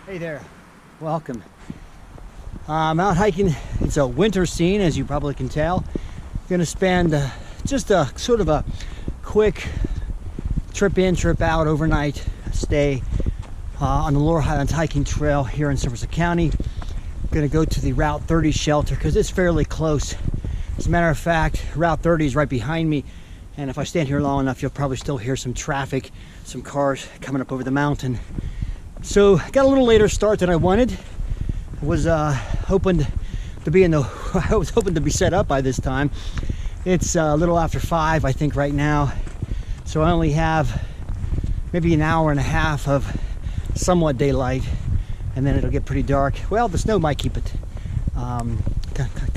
Hey there, welcome. I'm out hiking. It's a winter scene, as you probably can tell. I'm gonna spend just a sort of a quick trip in, trip out, overnight stay on the Lower Highlands hiking trail here in Somerset County. I'm gonna go to the Route 30 shelter because it's fairly close. As a matter of fact, Route 30 is right behind me, and if I stand here long enough, you'll probably still hear some traffic, some cars coming up over the mountain. So got a little later start than I wanted. I was hoping to be set up by this time. It's a little after 5, I think, right now. So I only have maybe an hour and a half of somewhat daylight, and then it'll get pretty dark. Well, the snow might keep it kind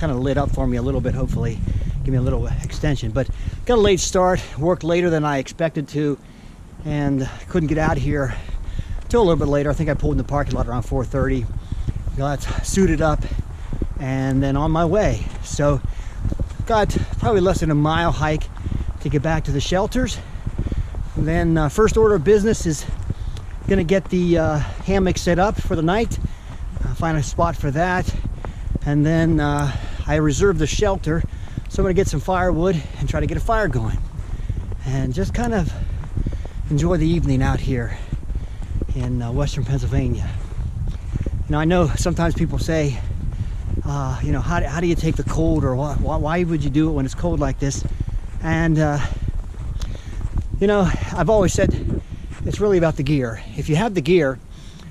of lit up for me a little bit, hopefully. Give me a little extension. But got a late start, worked later than I expected to, and couldn't get out here till a little bit later. I think I pulled in the parking lot around 4:30. Got suited up and then on my way. So got probably less than a mile hike to get back to the shelters. And then first order of business is gonna get the hammock set up for the night, find a spot for that, and then I reserved the shelter, so I'm gonna get some firewood and try to get a fire going and just kind of enjoy the evening out here in western Pennsylvania. You know, I know sometimes people say, you know, how do you take the cold, or why would you do it when it's cold like this? And you know, I've always said it's really about the gear. If you have the gear,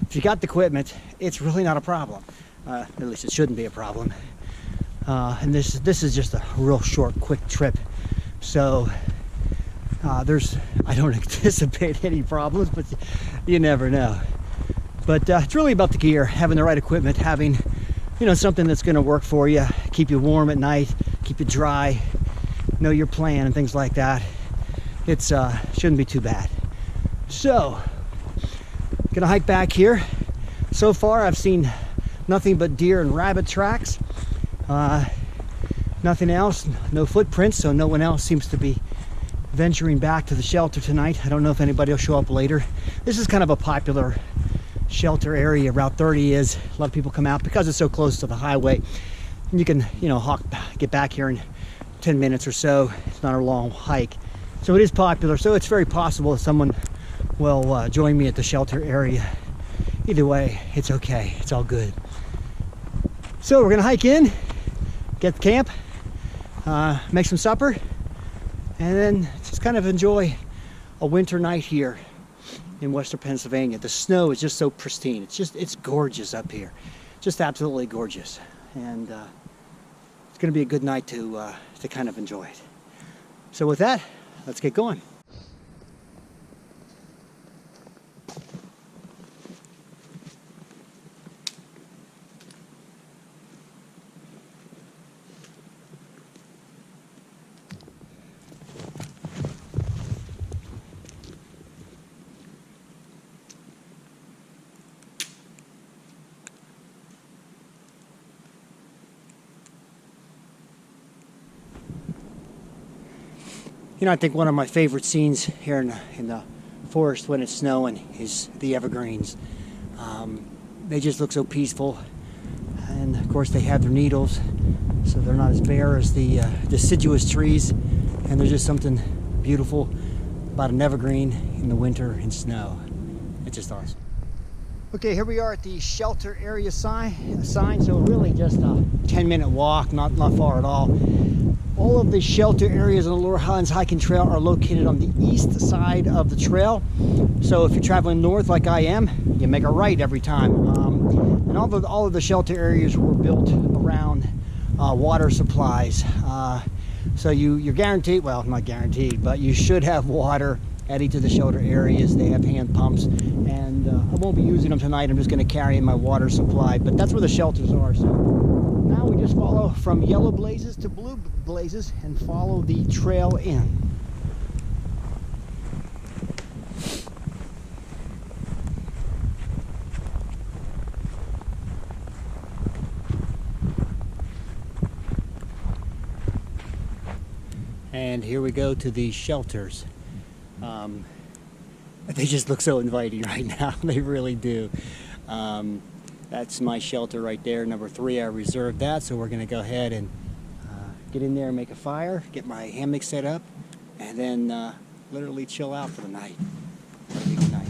if you got the equipment, it's really not a problem. At least it shouldn't be a problem. And this is just a real short, quick trip, so I don't anticipate any problems, but you never know. But it's really about the gear, having the right equipment, having, you know, something that's going to work for you, keep you warm at night, keep you dry, know your plan and things like that. It's shouldn't be too bad. So gonna hike back here. So far I've seen nothing but deer and rabbit tracks, nothing else, no footprints, so no one else seems to be venturing back to the shelter tonight. I don't know if anybody will show up later. This is kind of a popular shelter area. Route 30 is. A lot of people come out because it's so close to the highway. And you can, you know, get back here in 10 minutes or so. It's not a long hike. So it is popular. So it's very possible that someone will join me at the shelter area. Either way, it's okay. It's all good. So we're gonna hike in, get the camp, make some supper, and then just kind of enjoy a winter night here in western Pennsylvania. The snow is just so pristine. It's gorgeous up here. Just absolutely gorgeous. And it's gonna be a good night to kind of enjoy it. So with that, let's get going. You know, I think one of my favorite scenes here in the forest when it's snowing is the evergreens. They just look so peaceful, and of course they have their needles, so they're not as bare as the deciduous trees, and there's just something beautiful about an evergreen in the winter in snow. It's just awesome. Okay, here we are at the shelter area sign, so really just a 10-minute walk, not far at all. All of the shelter areas on the Lower Highlands hiking trail are located on the east side of the trail. So if you're traveling north like I am, you make a right every time. And all of the shelter areas were built around water supplies. So you're guaranteed, well, not guaranteed, but you should have water at each of the shelter areas. They have hand pumps, and I won't be using them tonight. I'm just going to carry in my water supply, but that's where the shelters are. So now we just follow from yellow blazes to blue blazes and follow the trail in. And here we go to the shelters. They just look so inviting right now. They really do. That's my shelter right there, number 3. I reserved that, so we're going to go ahead and get in there and make a fire, get my hammock set up, and then literally chill out for the night. Have a good night.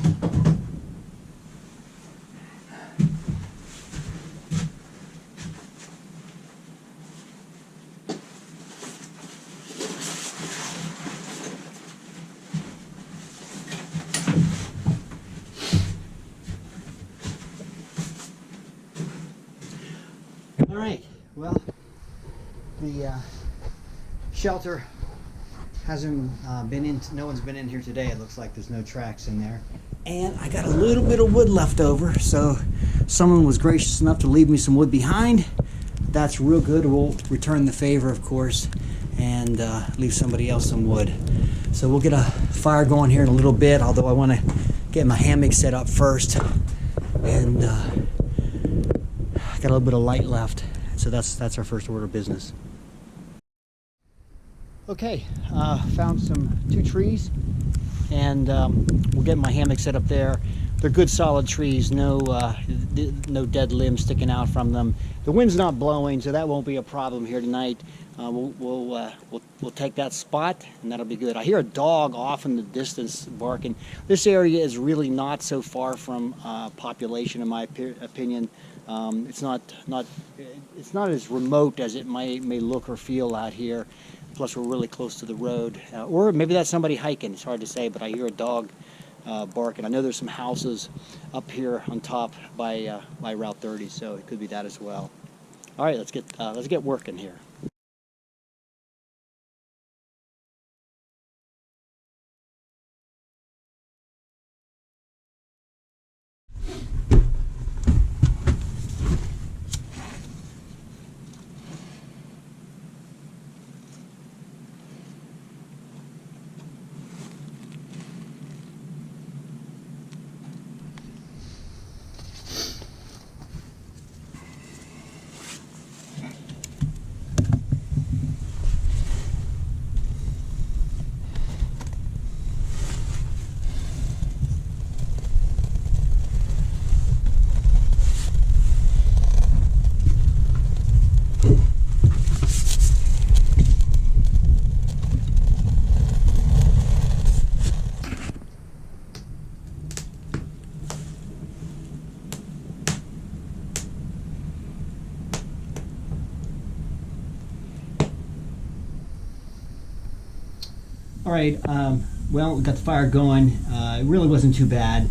All right, well, the shelter hasn't been in, no one's been in here today. It looks like there's no tracks in there. And I got a little bit of wood left over, so someone was gracious enough to leave me some wood behind. That's real good. We'll return the favor, of course, and leave somebody else some wood. So we'll get a fire going here in a little bit, although I want to get my hammock set up first. And got a little bit of light left, so that's our first order of business. Okay, found 2 trees, and we'll get my hammock set up there. They're good solid trees, no dead limbs sticking out from them. The wind's not blowing, so that won't be a problem here tonight. We'll take that spot, and that'll be good. I hear a dog off in the distance barking. This area is really not so far from population, in my opinion. It's not as remote as it may look or feel out here. Plus, we're really close to the road, or maybe that's somebody hiking. It's hard to say, but I hear a dog barking. I know there's some houses up here on top by Route 30, so it could be that as well. All right, let's get working here. All right, well, we got the fire going. It really wasn't too bad.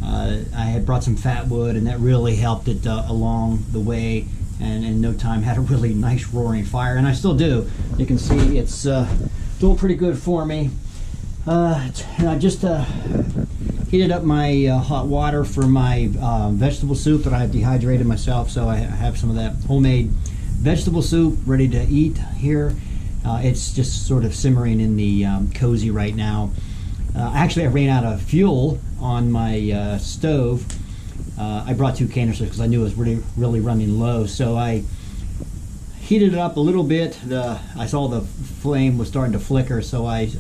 I had brought some fat wood, and that really helped it along the way, and in no time had a really nice roaring fire, and I still do. You can see it's doing pretty good for me. And I just heated up my hot water for my vegetable soup that I have dehydrated myself, so I have some of that homemade vegetable soup ready to eat here. It's just sort of simmering in the cozy right now. Actually, I ran out of fuel on my stove. I brought 2 canisters because I knew it was really running low. So I heated it up a little bit. I saw the flame was starting to flicker, so I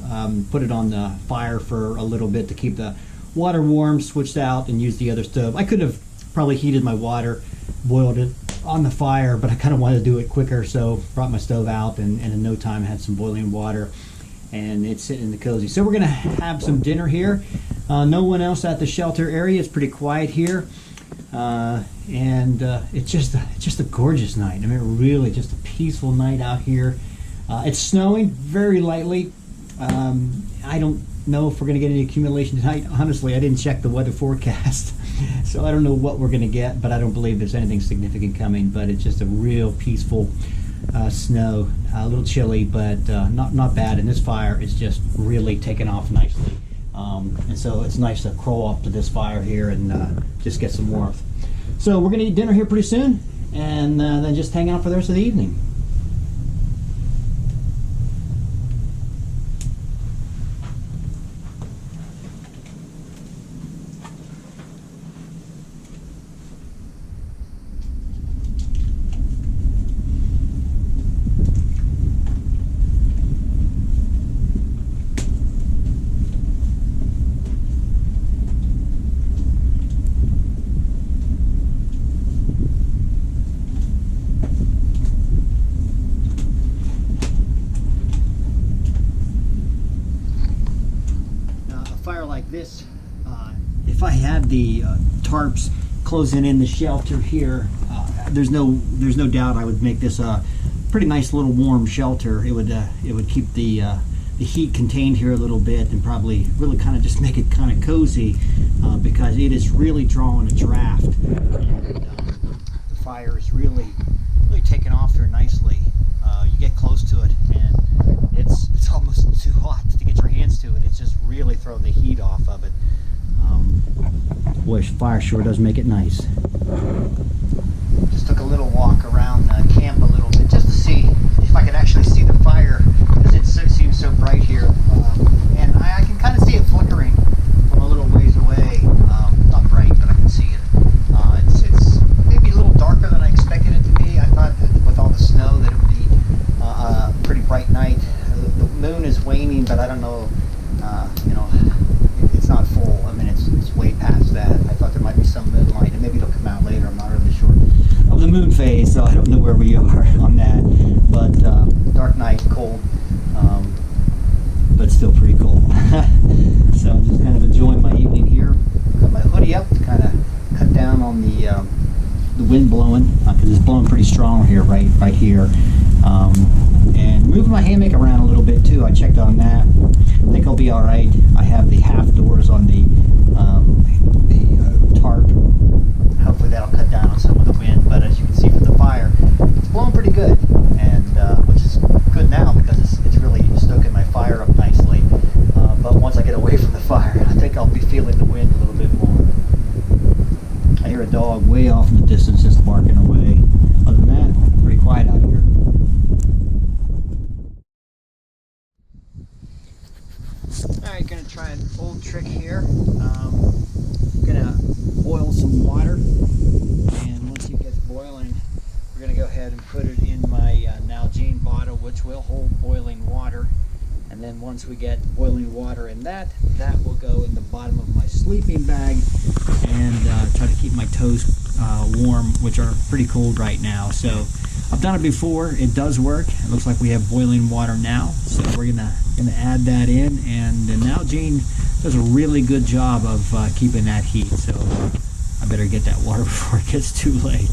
put it on the fire for a little bit to keep the water warm, switched out, and used the other stove. I could have probably heated my water, boiled it on the fire, but I kind of wanted to do it quicker, so brought my stove out, and in no time had some boiling water, and it's sitting in the cozy. So we're gonna have some dinner here. No one else at the shelter area. It's pretty quiet here, and it's just a gorgeous night. I mean, really just a peaceful night out here. It's snowing very lightly. I don't know if we're gonna get any accumulation tonight. Honestly, I didn't check the weather forecast. So I don't know what we're going to get, but I don't believe there's anything significant coming. But it's just a real peaceful snow, a little chilly, but not bad. And this fire is just really taking off nicely. And so it's nice to crawl up to this fire here and just get some warmth. So we're going to eat dinner here pretty soon, and then just hang out for the rest of the evening. this, if I had the tarps closing in the shelter here, there's no doubt I would make this a pretty nice little warm shelter. It would keep the heat contained here a little bit, and probably really kind of just make it kind of cozy, because it is really drawing a draft, and the fire is really taking off here nicely. You get close to it and it's almost too hot to get your hands to it. It's just really throwing the heat off of it. Boy, fire sure does make it nice. Just took a little walk around the camp a little bit just to see if I could actually see the fire, because it seems so bright here, and I can kind of see it flickering from a little ways away. Not bright, but I can see it. It's maybe a little darker than I expected it to be. I thought with all the snow that it would be a pretty bright night. The moon is waning, but I don't know, it's not full. I mean, it's way past that. I thought there might be some moonlight, and maybe it'll come out later. I'm not really sure of the moon phase, so I don't know where we are on that. But dark night, cold, but still pretty cool. So I'm just kind of enjoying my evening here. Got my hoodie up to kind of cut down on the wind blowing, because it's blowing pretty strong here, right here. And moving my hammock around a little bit too. I checked on that. I think I'll be all right. I have the half doors on the tarp. Hopefully that'll cut down on some of the wind. But as you can see from the fire, it's blowing pretty good, and which is good now because it's really stoking my fire up nicely. But once I get away from the fire, I think I'll be feeling the wind a little bit more. I hear a dog way off in the distance just barking away. Other than that, pretty quiet out here. Alright, gonna try an old trick here. Gonna boil some water, and once it gets boiling, we're gonna go ahead and put it in my Nalgene bottle, which will hold boiling water. And then once we get boiling water in that will go in the bottom of my sleeping bag, and try to keep my toes warm, which are pretty cold right now. So I've done it before. It does work. It looks like we have boiling water now, so we're gonna add that in. And the Nalgene does a really good job of keeping that heat. So I better get that water before it gets too late.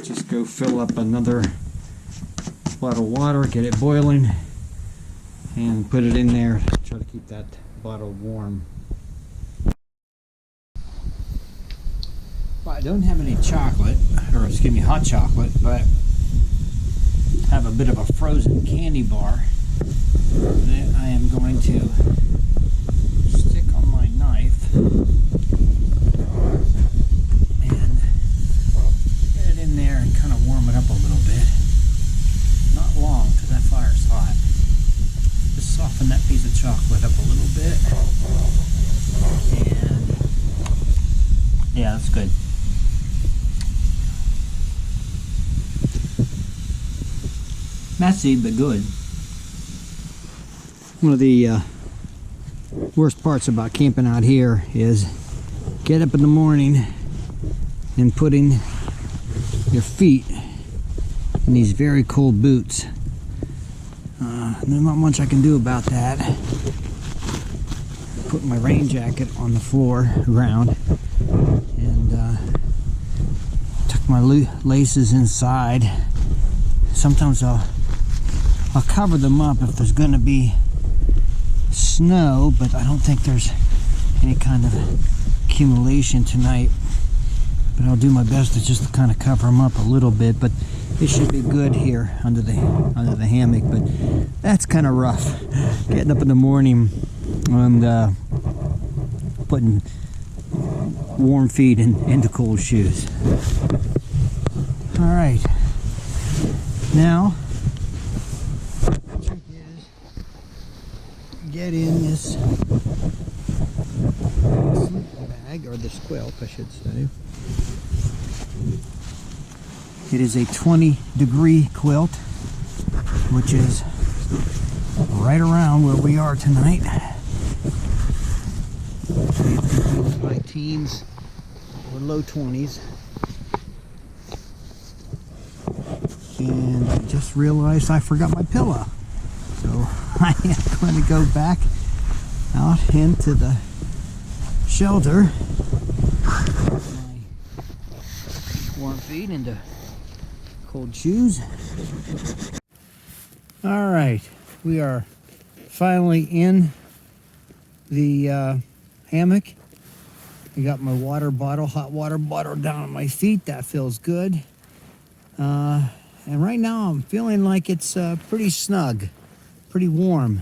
Just go fill up another bottle of water, get it boiling, and put it in there. Try to keep that bottle warm. Well, I don't have any chocolate, or excuse me, hot chocolate, but I have a bit of a frozen candy bar that I am going to stick on my knife and get it in there and kind of warm it up a little bit. Not long, because that fire's hot. Just soften that piece of chocolate up a little bit. And yeah, that's good. Messy, but good. One of the worst parts about camping out here is get up in the morning and putting your feet in these very cold boots. There's not much I can do about that. Put my rain jacket on the floor, ground, and tuck my laces inside. Sometimes I'll cover them up if there's going to be snow, but I don't think there's any kind of accumulation tonight. But I'll do my best to just kind of cover them up a little bit. But it should be good here under the hammock. But that's kind of rough, getting up in the morning and putting warm feet into cold shoes. All right, now this sleeping bag, or this quilt, I should say. It is a 20-degree quilt, which is right around where we are tonight. High teens or low 20s. And I just realized I forgot my pillow. So I am going to go back out into the shelter. My warm feet into cold shoes. All right, we are finally in the hammock. I got my water bottle, hot water bottle down at my feet. That feels good. And right now I'm feeling like it's pretty snug, pretty warm.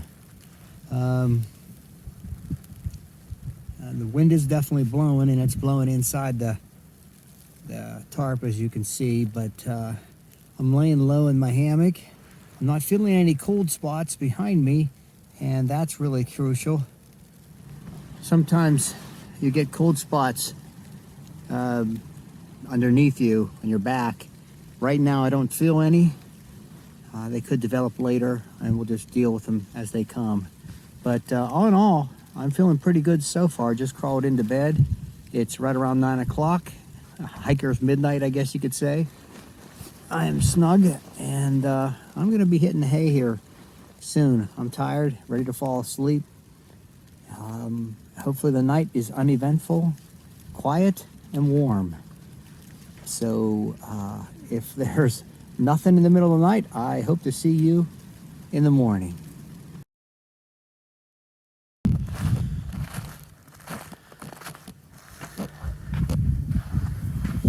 The wind is definitely blowing, and it's blowing inside the tarp, as you can see, but I'm laying low in my hammock. I'm not feeling any cold spots behind me, and that's really crucial. Sometimes you get cold spots underneath you on your back. Right now I don't feel any. They could develop later, and we'll just deal with them as they come. But all in all, I'm feeling pretty good so far. Just crawled into bed. It's right around 9 o'clock. Hiker's midnight, I guess you could say. I am snug, and I'm gonna be hitting the hay here soon. I'm tired, ready to fall asleep. Hopefully the night is uneventful, quiet, and warm. So if there's nothing in the middle of the night, I hope to see you in the morning.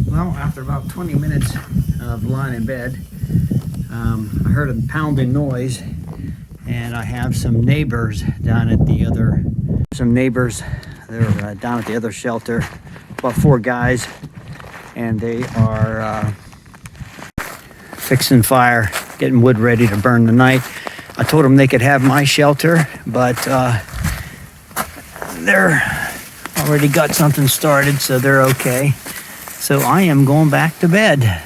Well, after about 20 minutes of lying in bed, I heard a pounding noise, and I have some neighbors down at the other, they're down at the other shelter, about 4 guys, and they are fixing fire, getting wood ready to burn tonight. I told them they could have my shelter, but they're already got something started, so they're okay. So I am going back to bed.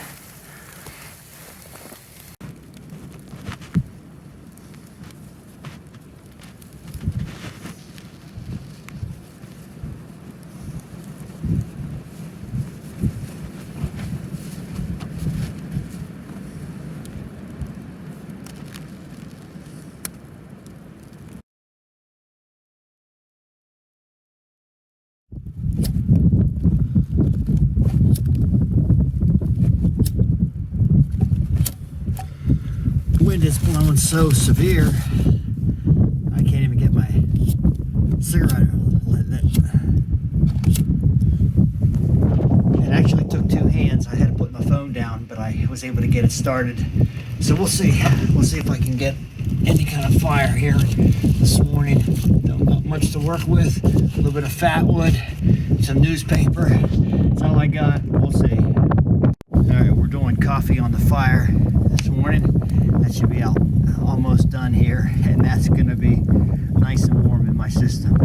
The wind is blowing so severe, I can't even get my cigarette lit. It actually took 2 hands. I had to put my phone down, but I was able to get it started. So we'll see. We'll see if I can get any kind of fire here this morning. Don't got much to work with. A little bit of fat wood, some newspaper. That's all I got. We'll see. All right, we're doing coffee on the fire this morning. That should be almost done here, and that's going to be nice and warm in my system.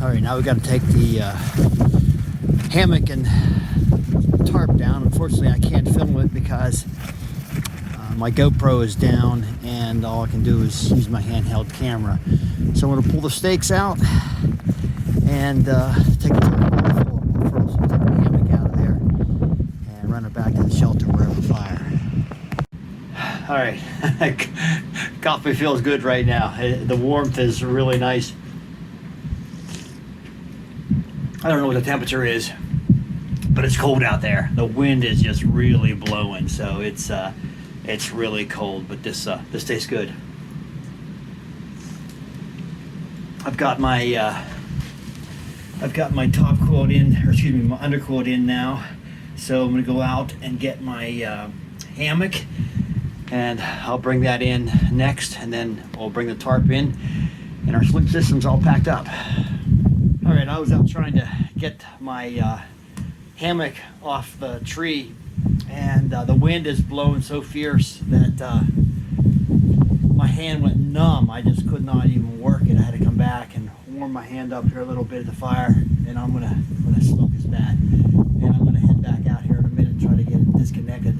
All right, now we got to take the hammock and tarp down. Unfortunately, I can't film it because my GoPro is down, and all I can do is use my handheld camera. So I'm going to pull the stakes out and take the hammock out of there and run it back to the shelter where we're fire. All right, coffee feels good right now. The warmth is really nice. I don't know what the temperature is, but it's cold out there. The wind is just really blowing, so it's really cold. But this tastes good. I've got my top quilt in, or excuse me, my underquilt in now. So I'm gonna go out and get my hammock, and I'll bring that in next, and then we'll bring the tarp in, and our sleep system's all packed up. All right, I was out trying to get my hammock off the tree, and the wind is blowing so fierce that my hand went numb. I just could not even work it. I had to come back and warm my hand up here a little bit at the fire, and I'm gonna, well, the smoke is bad, and I'm gonna head back out here in a minute and try to get it disconnected.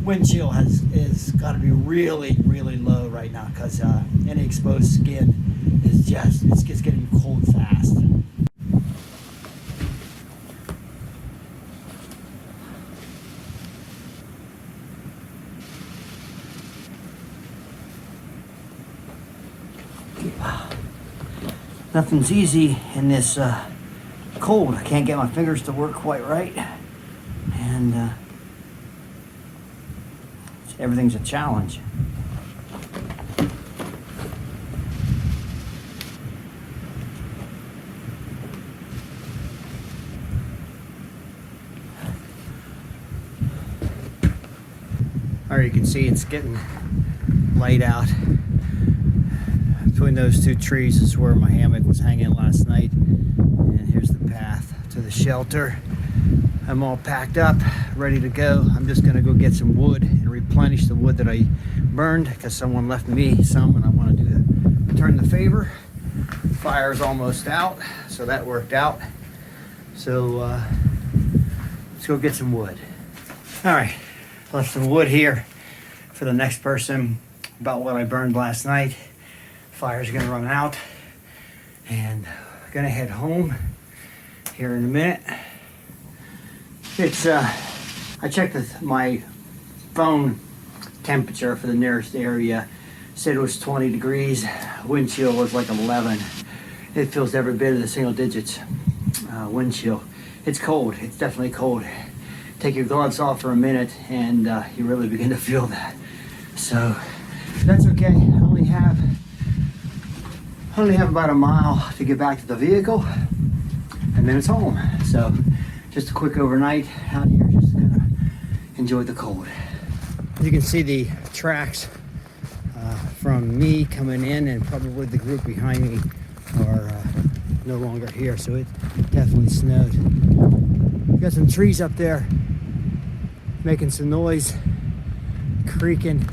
Wind chill is got to be really low right now, because any exposed skin is just, it's just getting cold fast. Nothing's easy in this cold. I can't get my fingers to work quite right, and everything's a challenge. Or you can see it's getting light out. Between those two trees is where my hammock was hanging last night, and here's the path to the shelter. I'm all packed up, ready to go. I'm just gonna go get some wood and replenish the wood that I burned, because someone left me some and I want to return the favor. Fire's almost out, so that worked out. So let's go get some wood. All right, left some wood here for the next person about what I burned last night. Fire's gonna run out, and we're gonna head home here in a minute. It's I checked my phone temperature for the nearest area. Said it was 20 degrees. Wind chill was like 11. It feels every bit of the single digits. Wind chill. It's cold. It's definitely cold. Take your gloves off for a minute, and you really begin to feel that. So that's okay. I only have about a mile to get back to the vehicle, and then it's home. So just a quick overnight out here, just gonna enjoy the cold. You can see the tracks from me coming in, and probably the group behind me are no longer here, so it definitely snowed. Got some trees up there making some noise, creaking.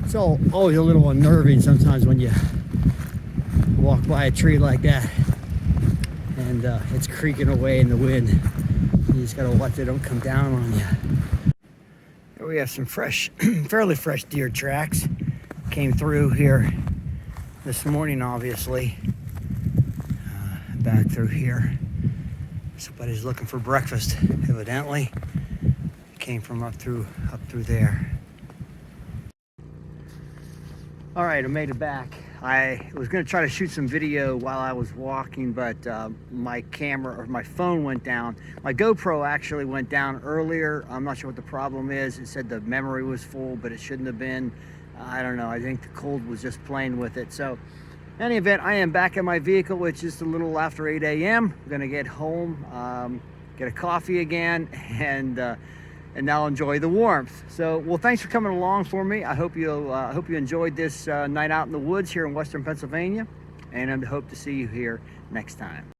It's always a little unnerving sometimes when you walk by a tree like that, and it's creaking away in the wind. You just gotta watch they don't come down on you. Here we have some fresh, fairly fresh deer tracks. Came through here this morning, obviously. Back through here. Somebody's looking for breakfast, evidently. Came from up through there. All right, I made it back. I was gonna try to shoot some video while I was walking, but my camera, or my phone went down. My GoPro actually went down earlier. I'm not sure what the problem is. It said the memory was full, but it shouldn't have been. I don't know, I think the cold was just playing with it. So in any event, I am back in my vehicle, which is a little after 8 a.m. I'm gonna get home, get a coffee again, and now enjoy the warmth. So, well, thanks for coming along for me. I hope you enjoyed this night out in the woods here in Western Pennsylvania, and I hope to see you here next time.